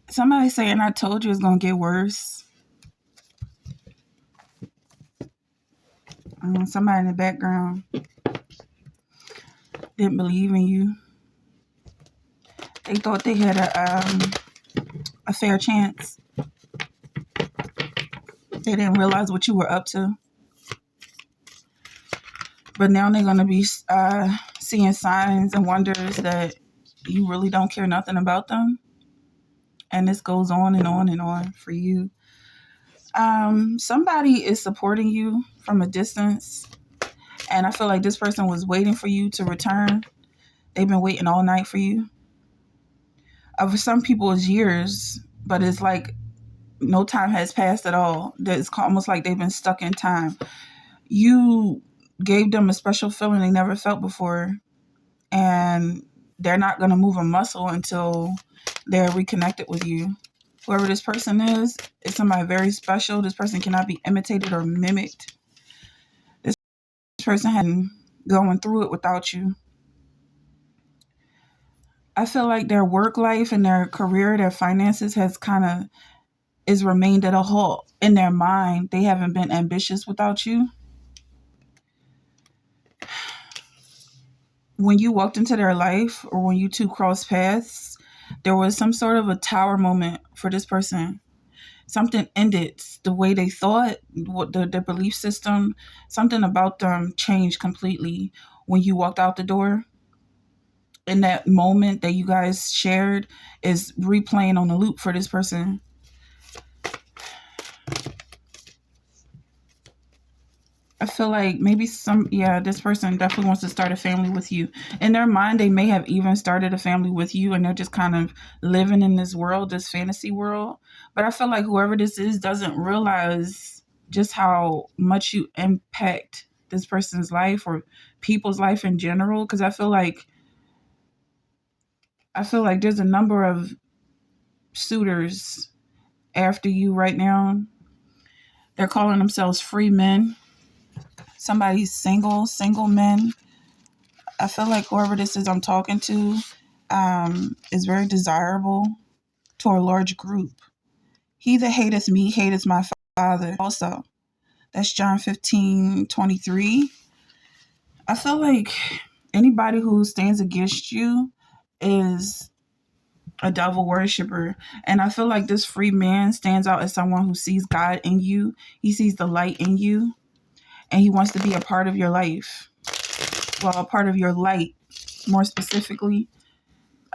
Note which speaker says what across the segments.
Speaker 1: Somebody saying I told you it's gonna get worse. Somebody in the background didn't believe in you. They thought they had a fair chance. They didn't realize what you were up to. But now they're gonna be seeing signs and wonders that you really don't care nothing about them. And this goes on and on and on for you. Somebody is supporting you from a distance, and I feel like this person was waiting for you to return. They've been waiting all night for you. For some people, it's years, but it's like no time has passed at all. It's almost like they've been stuck in time. You gave them a special feeling they never felt before, and they're not going to move a muscle until they're reconnected with you. Whoever this person is somebody very special. This person cannot be imitated or mimicked. This person had going through it without you. I feel like their work life and their career, their finances has is remained at a halt. In their mind, they haven't been ambitious without you. When you walked into their life or when you two crossed paths, there was some sort of a tower moment for this person. Something ended the way they thought, what their belief system, something about them changed completely when you walked out the door. And that moment that you guys shared is replaying on the loop for this person. I feel like maybe this person definitely wants to start a family with you. In their mind, they may have even started a family with you and they're just kind of living in this world, this fantasy world. But I feel like whoever this is doesn't realize just how much you impact this person's life or people's life in general. Because I feel like there's a number of suitors after you right now. They're calling themselves free men. Somebody's single men. I feel like whoever this is I'm talking to is very desirable to a large group. He that hateth me hateth my Father also. That's John 15:23. I feel like anybody who stands against you is a devil worshiper. And I feel like this free man stands out as someone who sees God in you. He sees the light in you. And he wants to be a part of your life. Well, a part of your light, more specifically.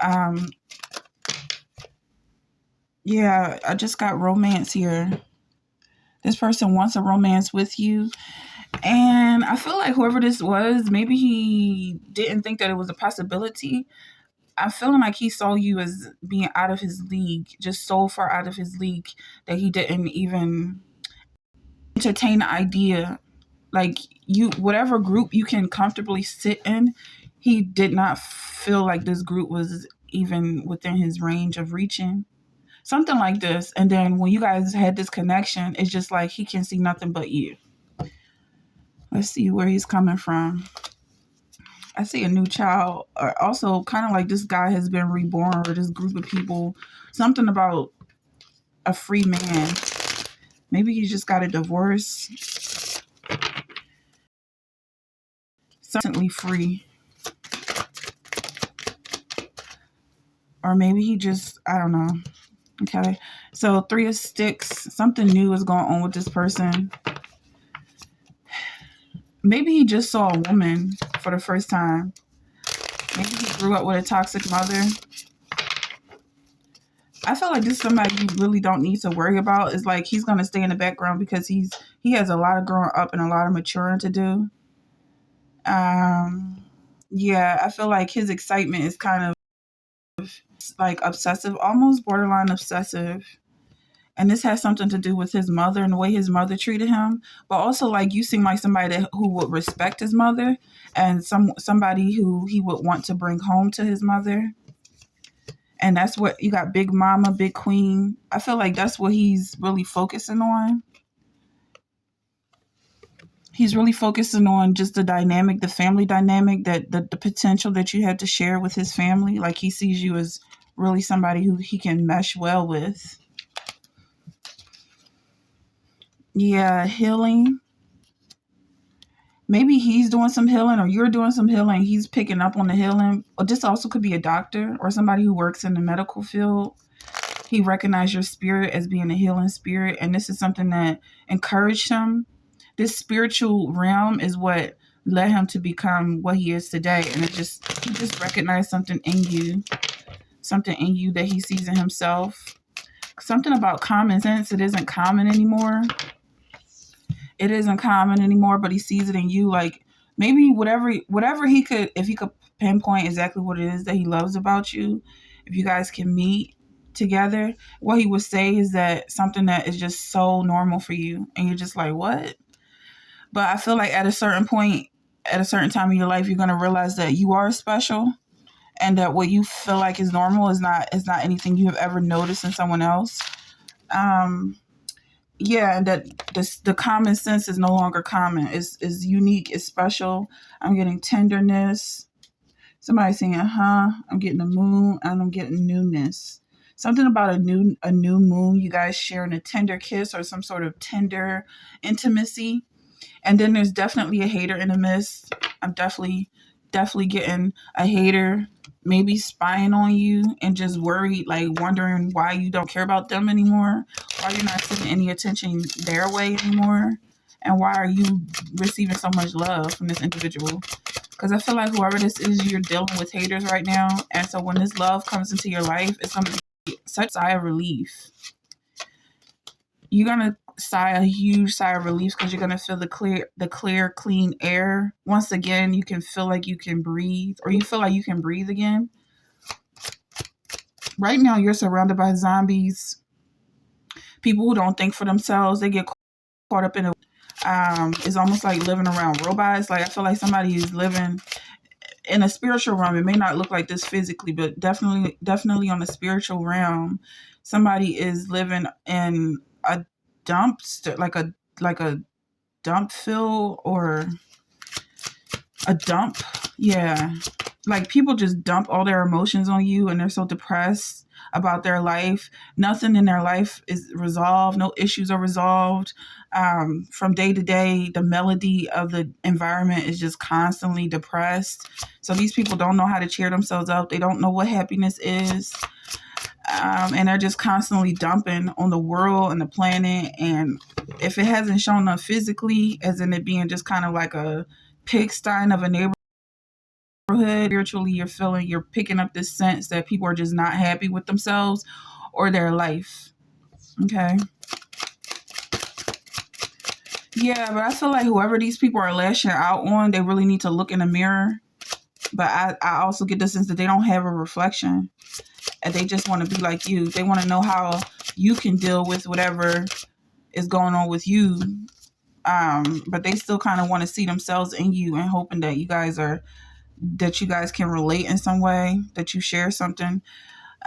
Speaker 1: Um, yeah, I just got romance here. This person wants a romance with you. And I feel like whoever this was, maybe he didn't think that it was a possibility. I'm feeling like he saw you as being out of his league, just so far out of his league that he didn't even entertain the idea. Like whatever group you can comfortably sit in, he did not feel like this group was even within his range of reaching. Something like this. And then when you guys had this connection, it's just like he can see nothing but you. Let's see where he's coming from. I see a new child. Also, kind of like this guy has been reborn, or this group of people. Something about a free man. Maybe he just got a divorce. Suddenly free. Or maybe he just, I don't know. Okay. So 3 of Sticks. Something new is going on with this person. Maybe he just saw a woman for the first time. Maybe he grew up with a toxic mother. I feel like this is somebody you really don't need to worry about. It's like he's going to stay in the background because he has a lot of growing up and a lot of maturing to do. Yeah, I feel like his excitement is kind of like obsessive, almost borderline obsessive. And this has something to do with his mother and the way his mother treated him. But also, like, you seem like somebody who would respect his mother and somebody who he would want to bring home to his mother. And that's what you got, Big Mama, Big Queen. I feel like that's what he's really focusing on. He's really focusing on just the dynamic, the family dynamic, that the potential that you have to share with his family. Like he sees you as really somebody who he can mesh well with. Yeah, healing. Maybe he's doing some healing or you're doing some healing. He's picking up on the healing. Or this also could be a doctor or somebody who works in the medical field. He recognized your spirit as being a healing spirit. And this is something that encouraged him. This spiritual realm is what led him to become what he is today. And he just recognized something in you that he sees in himself. Something about common sense. It isn't common anymore. It isn't common anymore, but he sees it in you. Like maybe whatever he could, if he could pinpoint exactly what it is that he loves about you, if you guys can meet together, what he would say is that something that is just so normal for you, and you're just like, what? But I feel like at a certain point, at a certain time in your life, you're gonna realize that you are special, and that what you feel like is normal is not anything you have ever noticed in someone else. Um, yeah, and that the common sense is no longer common. Is unique. It's special. I'm getting tenderness. Somebody saying, I'm getting the moon and I'm getting newness. Something about a new moon. You guys sharing a tender kiss or some sort of tender intimacy. And then there's definitely a hater in the midst. I'm definitely getting a hater, maybe spying on you and just worried, like wondering why you don't care about them anymore, why you're not sending any attention their way anymore, and why are you receiving so much love from this individual. Because I feel like whoever this is, you're dealing with haters right now. And so when this love comes into your life, it's going to be such a sigh of relief. You're gonna sigh a huge sigh of relief because you're gonna feel the clear, clean air. Once again, you can feel like you can breathe, or you feel like you can breathe again. Right now, you're surrounded by zombies, people who don't think for themselves. They get caught up in it. It's almost like living around robots. Like I feel like somebody is living in a spiritual realm. It may not look like this physically, but definitely on the spiritual realm, somebody is living in a dumpster, like a dump fill or a dump. Yeah. Like people just dump all their emotions on you and they're so depressed about their life. Nothing in their life is resolved. No issues are resolved. From day to day, the melody of the environment is just constantly depressed. So these people don't know how to cheer themselves up. They don't know what happiness is. And they're just constantly dumping on the world and the planet. And if it hasn't shown up physically, as in it being just kind of like a pigsty of a neighborhood, spiritually you're picking up this sense that people are just not happy with themselves or their life. Okay. Yeah, but I feel like whoever these people are lashing out on, they really need to look in the mirror. But I also get the sense that they don't have a reflection and they just want to be like you. They want to know how you can deal with whatever is going on with you. But they still kind of want to see themselves in you and hoping that you guys can relate in some way, that you share something.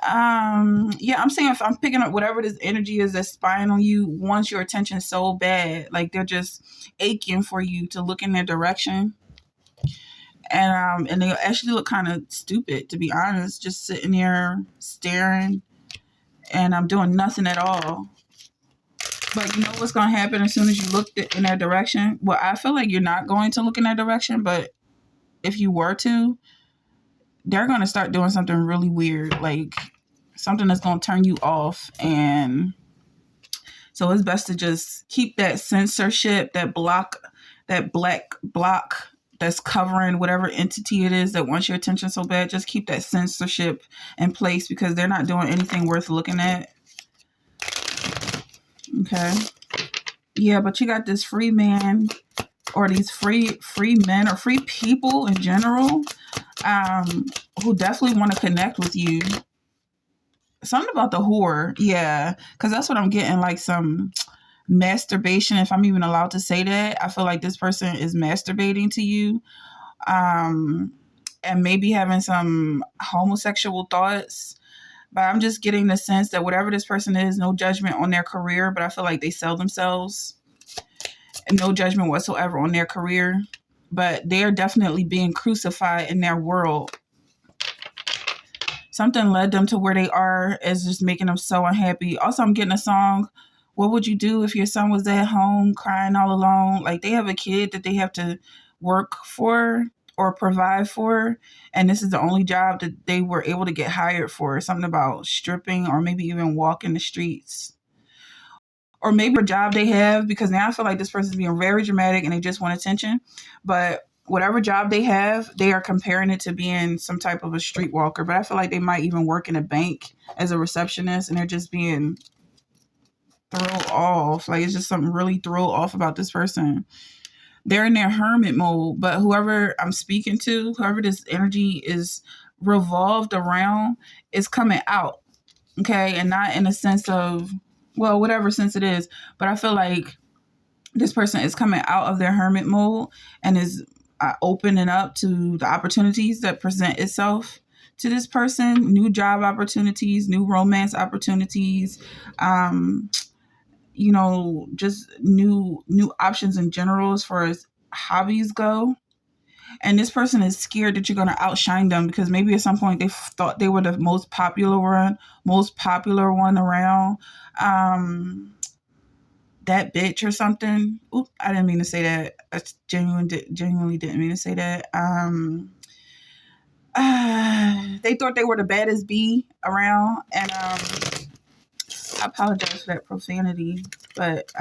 Speaker 1: Yeah, I'm saying if I'm picking up whatever this energy is that's spying on you, wants your attention so bad, like they're just aching for you to look in their direction. And they actually look kind of stupid, to be honest, just sitting there staring, and I'm doing nothing at all. But you know what's going to happen as soon as you look in that direction? Well, I feel like you're not going to look in that direction, but if you were to, they're going to start doing something really weird, like something that's going to turn you off. And so it's best to just keep that censorship, that black block that's covering whatever entity it is that wants your attention so bad. Just keep that censorship in place because they're not doing anything worth looking at. Okay. Yeah, but you got this free man, or these free men or free people in general, who definitely want to connect with you. Something about the whore, yeah, because that's what I'm getting, like some masturbation, if I'm even allowed to say that. I feel like this person is masturbating to you, and maybe having some homosexual thoughts. But I'm just getting the sense that whatever this person is, no judgment on their career, but I feel like they sell themselves, and no judgment whatsoever on their career. But they're definitely being crucified in their world. something led them to where they are, is just making them so unhappy. Also, I'm getting a song. What would you do if your son was at home crying all alone? Like, they have a kid that they have to work for or provide for, and this is the only job that they were able to get hired for. Something about stripping or maybe even walking the streets, or maybe a job they have, because now I feel like this person's being very dramatic and they just want attention. But whatever job they have, they are comparing it to being some type of a streetwalker. But I feel like they might even work in a bank as a receptionist, and they're just being thrown off. Like, it's just something really throw off about this person. They're in their hermit mode, but whoever I'm speaking to, whoever this energy is revolved around, is coming out. Okay. And not in a sense of, well, whatever sense it is, but I feel like this person is coming out of their hermit mode and is opening up to the opportunities that present itself to this person. New job opportunities, new romance opportunities, just new options in general as far as hobbies go. And this person is scared that you're going to outshine them, because maybe at some point they thought they were the most popular one around. That bitch or something. Oop, I didn't mean to say that. I genuinely didn't mean to say that. They thought they were the baddest bee around, and I apologize for that profanity, but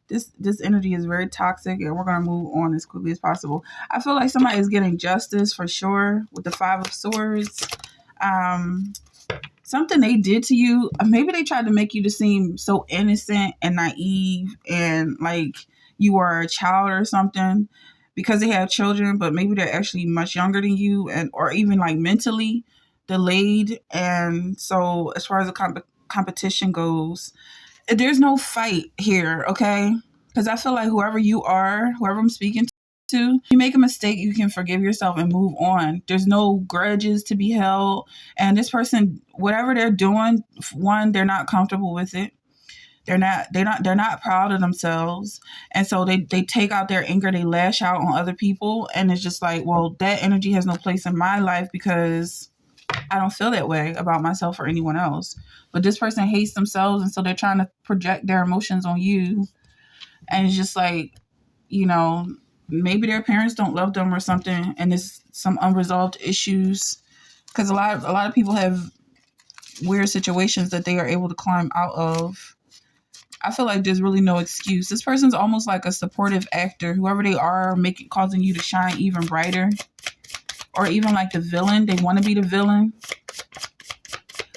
Speaker 1: this energy is very toxic, and we're gonna move on as quickly as possible. I feel like somebody is getting justice for sure with the Five of Swords. Something they did to you, maybe they tried to make you to seem so innocent and naive and like you are a child or something, because they have children, but maybe they're actually much younger than you, and or even like mentally delayed. And so as far as the competition goes, there's no fight here, okay? Because I feel like whoever you are, whoever I'm speaking to, you make a mistake, you can forgive yourself and move on. There's no grudges to be held. And this person, whatever they're doing, one, they're not comfortable with it. They're not proud of themselves. And so they take out their anger, they lash out on other people. And it's just like, well, that energy has no place in my life, because I don't feel that way about myself or anyone else. But this person hates themselves, and so they're trying to project their emotions on you. And it's just like, maybe their parents don't love them or something, and there's some unresolved issues. Because a lot of people have weird situations that they are able to climb out of. I feel like there's really no excuse. This person's almost like a supportive actor. Whoever they are, causing you to shine even brighter. Or even like the villain. They want to be the villain.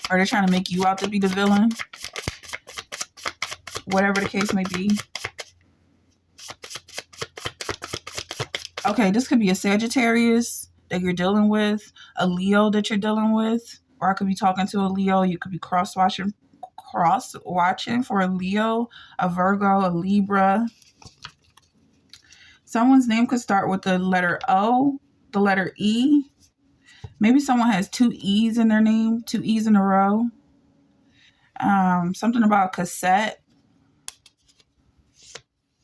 Speaker 1: Or they're trying to make you out to be the villain. Whatever the case may be. Okay, this could be a Sagittarius that you're dealing with, a Leo that you're dealing with, or I could be talking to a Leo. You could be cross-watching for a Leo, a Virgo, a Libra. Someone's name could start with the letter O, the letter E. Maybe someone has two E's in their name, two E's in a row. Something about cassette.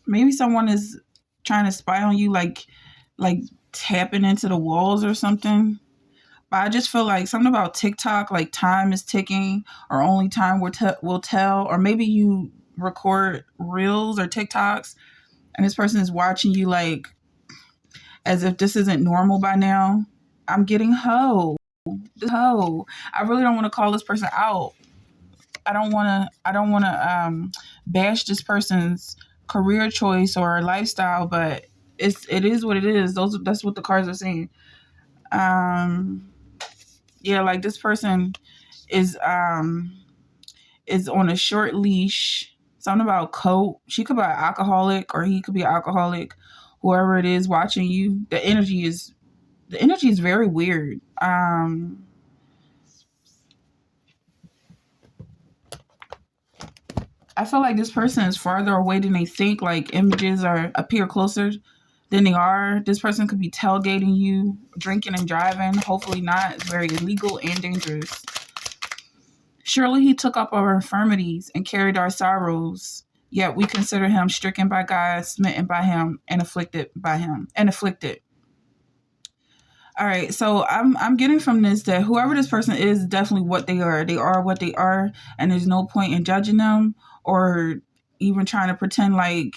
Speaker 1: Maybe someone is trying to spy on you, like tapping into the walls or something. But I just feel like something about TikTok, like time is ticking, or only time will tell. Or maybe you record reels or TikToks, and this person is watching you like as if this isn't normal by now. I'm getting hoe. I really don't want to call this person out. I don't want to bash this person's career choice or lifestyle, but it is what it is. That's what the cards are saying. Yeah, like this person is on a short leash. Something about coat. She could be an alcoholic, or he could be an alcoholic. Whoever it is watching you, the energy is very weird. I feel like this person is farther away than they think. Like images appear closer than they are. This person could be tailgating you, drinking and driving. Hopefully not. It's very illegal and dangerous. Surely he took up our infirmities and carried our sorrows. Yet we consider him stricken by God, smitten by him, and afflicted by him. And afflicted. All right, so I'm getting from this that whoever this person is definitely what they are. They are what they are, and there's no point in judging them or even trying to pretend like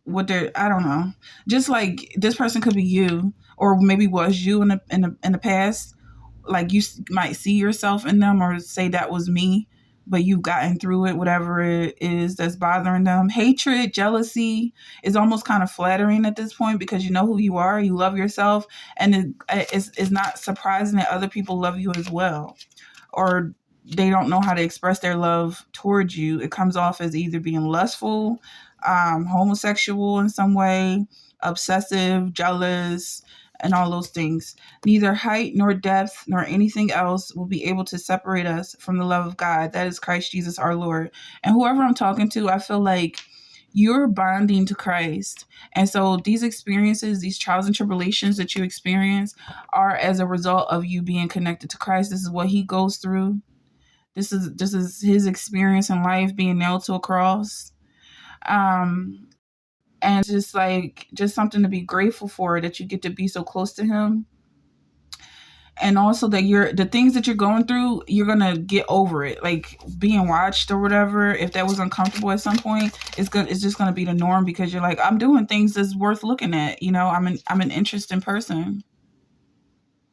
Speaker 1: what they're. I don't know. Just like this person could be you, or maybe was you in the past. Like you might see yourself in them or say that was me, but you've gotten through it, whatever it is that's bothering them. Hatred, jealousy is almost kind of flattering at this point because you know who you are, you love yourself, and it's not surprising that other people love you as well, or they don't know how to express their love towards you. It comes off as either being lustful, homosexual in some way, obsessive, jealous, and all those things. Neither height nor depth nor anything else will be able to separate us from the love of God. That is Christ Jesus our Lord. And whoever I'm talking to, I feel like you're bonding to Christ. And so these experiences, these trials and tribulations that you experience are as a result of you being connected to Christ. This is what he goes through. This is his experience in life, being nailed to a cross. Um and just like just something to be grateful for, that you get to be so close to him, and also that you're the things that you're going through, you're gonna get over it. Like being watched or whatever, if that was uncomfortable at some point, it's just gonna be the norm because you're like, I'm doing things that's worth looking at. I'm an interesting person.